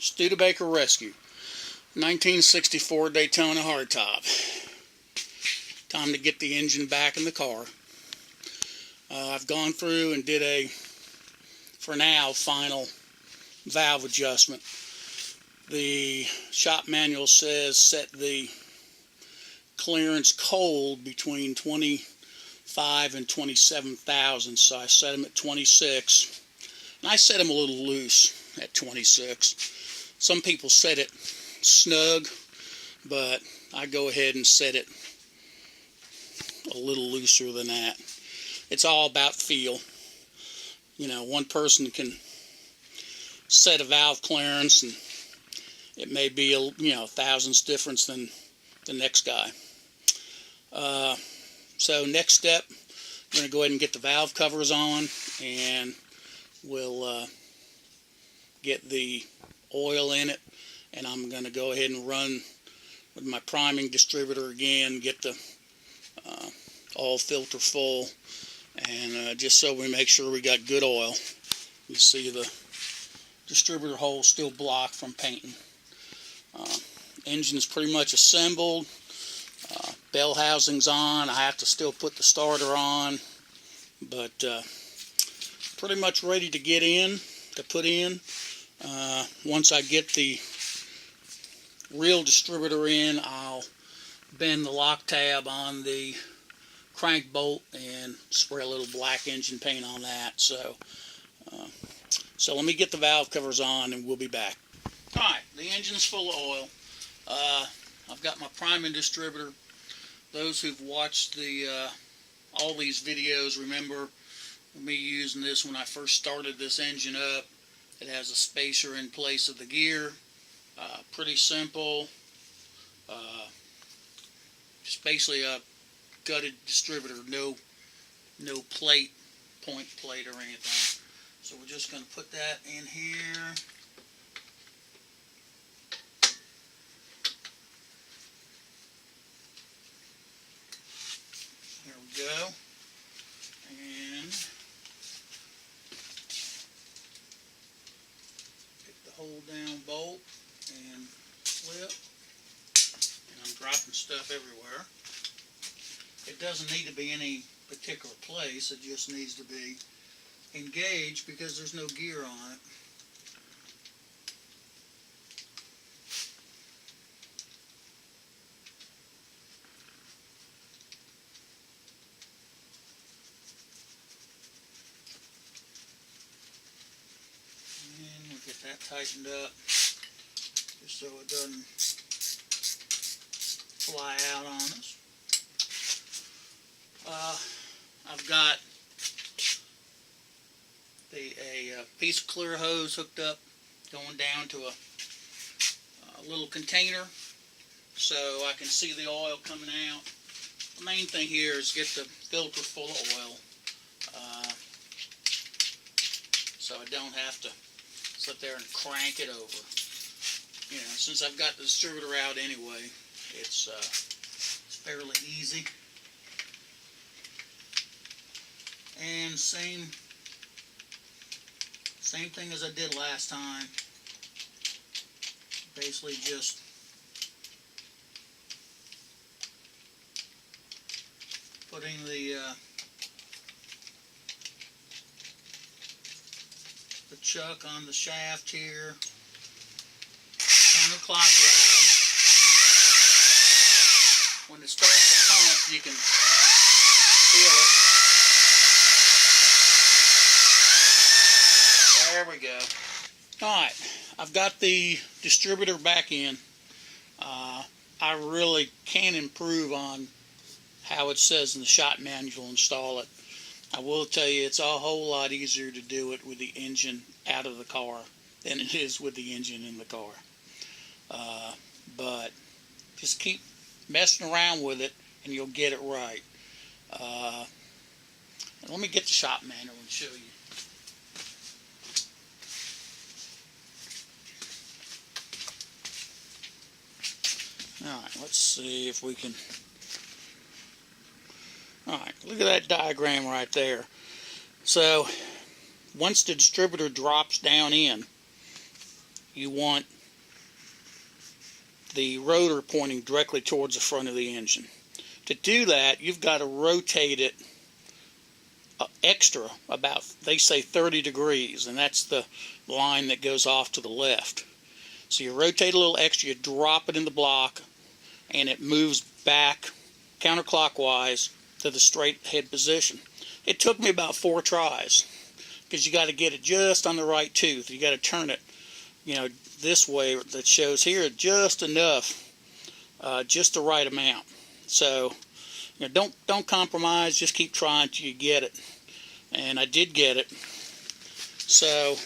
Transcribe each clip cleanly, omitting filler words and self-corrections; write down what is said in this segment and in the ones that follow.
Studebaker Rescue, 1964 Daytona hardtop. Time to get the engine back in the car. I've gone through and did a, for now, final valve adjustment. The shop manual says set the clearance cold between 25 and 27 thousandths, so I set them at 26, and I set them a little loose at 26. Some people set it snug, but I go ahead and set it a little looser than that. It's all about feel. You know, one person can set a valve clearance and it may be a thousandths difference than the next guy. So next step, I'm going to go ahead and get the valve covers on, and we'll get the oil in it, and I'm going to go ahead and run with my priming distributor again, get the oil filter full, and just so we make sure we got good oil. You see the distributor hole still blocked from painting. Engine's pretty much assembled. Bell housing's on. I have to still put the starter on, but pretty much ready to get in, to put in. Once I get the real distributor in, I'll bend the lock tab on the crank bolt and spray a little black engine paint on that. So let me get the valve covers on and we'll be back. Alright, the engine's full of oil. I've got my priming distributor. Those who've watched all these videos remember me using this when I first started this engine up. It has a spacer in place of the gear. Pretty simple. Just basically a gutted distributor, no plate, point plate or anything. So we're just going to put that in here. There we go. And get the hold down bolt and flip. And I'm dropping stuff everywhere. It doesn't need to be any particular place. It just needs to be engaged because there's no gear on it. And we'll get that tightened up just so it doesn't fly out on us. I've got a piece of clear hose hooked up going down to a little container so I can see the oil coming out. The main thing here is get the filter full of oil so I don't have to sit there and crank it over. You know, since I've got the distributor out anyway, it's fairly easy. And same thing as I did last time. Basically just putting the chuck on the shaft here, counterclockwise. When it starts to pump, you can feel it. There we go. Alright, I've got the distributor back in. I really can improve on how it says in the shop manual to install it. I will tell you it's a whole lot easier to do it with the engine out of the car than it is with the engine in the car. But just keep messing around with it and you'll get it right. Let me get the shop manual and show you. Alright, let's see if we can... Alright, look at that diagram right there. So, once the distributor drops down in, you want the rotor pointing directly towards the front of the engine. To do that, you've got to rotate it extra, about, they say 30 degrees, and that's the line that goes off to the left. So you rotate a little extra, you drop it in the block, and it moves back counterclockwise to the straight head position. It took me about 4 tries, because you got to get it just on the right tooth. You got to turn it, you know, this way that shows here, just enough, just the right amount. So, you know, don't compromise. Just keep trying till you get it. And I did get it. So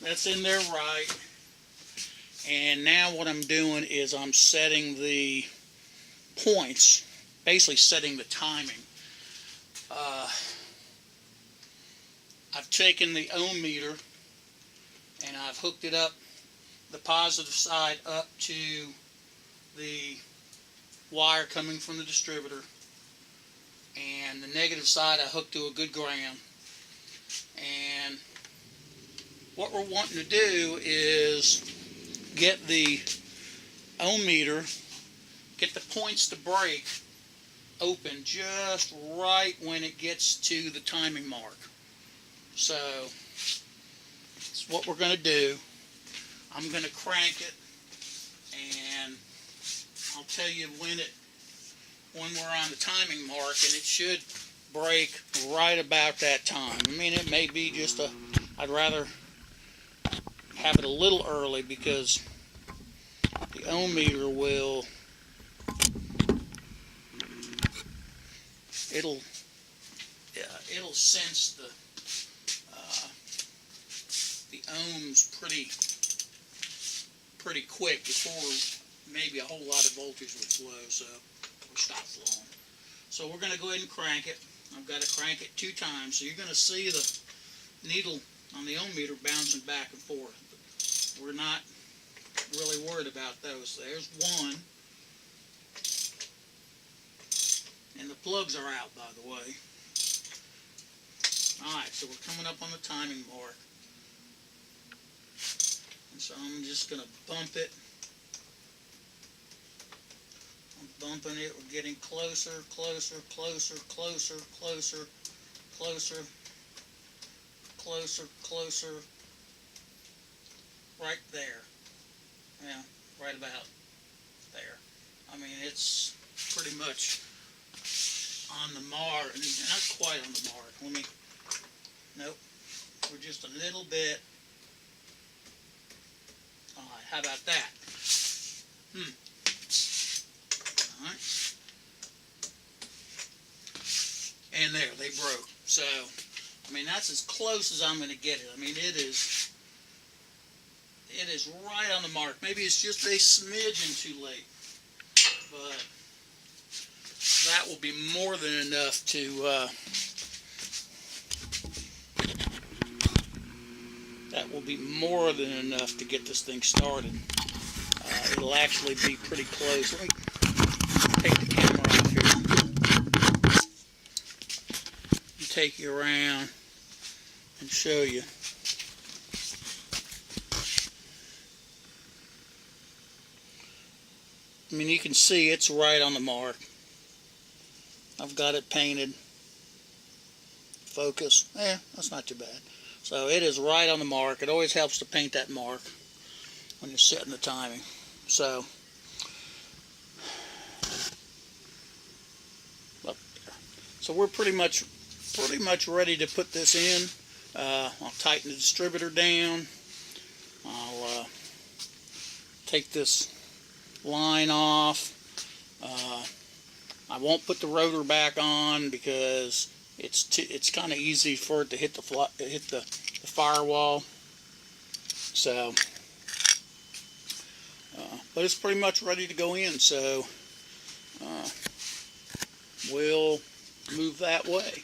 that's in there right. And now what I'm doing is I'm setting the points, basically setting the timing. I've taken the ohm meter and I've hooked it up, the positive side up to the wire coming from the distributor, and the negative side I hooked to a good ground. And what we're wanting to do is get the ohm meter, get the points to break open just right when it gets to the timing mark. So that's what we're going to do. I'm going to crank it, and I'll tell you when we're on the timing mark, and it should break right about that time. I mean, it may be just I'd rather have it a little early, because the ohm meter will, it'll sense the ohms pretty quick before maybe a whole lot of voltage would flow, so or stop flowing. So we're going to go ahead and crank it. I've got to crank it 2 times, so you're going to see the needle on the ohm meter bouncing back and forth. But we're not really worried about those. There's one, and the plugs are out, by the way. Alright, so we're coming up on the timing mark. And so I'm just going to bump it. I'm bumping it. We're getting closer, closer, closer, closer, closer, closer, closer, closer. Right there. Yeah, right about there. I mean, it's pretty much on the mark. Not quite on the mark. Nope. We're just a little bit. Alright, how about that? Alright. And there, they broke. So, I mean, that's as close as I'm going to get it. I mean, it is right on the mark. Maybe it's just a smidgen too late. But that will be more than enough to get this thing started. It'll actually be pretty close. Let me take the camera off here and take you around and show you. I mean, you can see it's right on the mark. I've got it painted. Focus. Yeah, that's not too bad. So it is right on the mark. It always helps to paint that mark when you're setting the timing. So, up there. So we're pretty much ready to put this in. I'll tighten the distributor down. I'll take this line off. I won't put the rotor back on because it's kind of easy for it to hit the firewall. So, but it's pretty much ready to go in. So we'll move that way.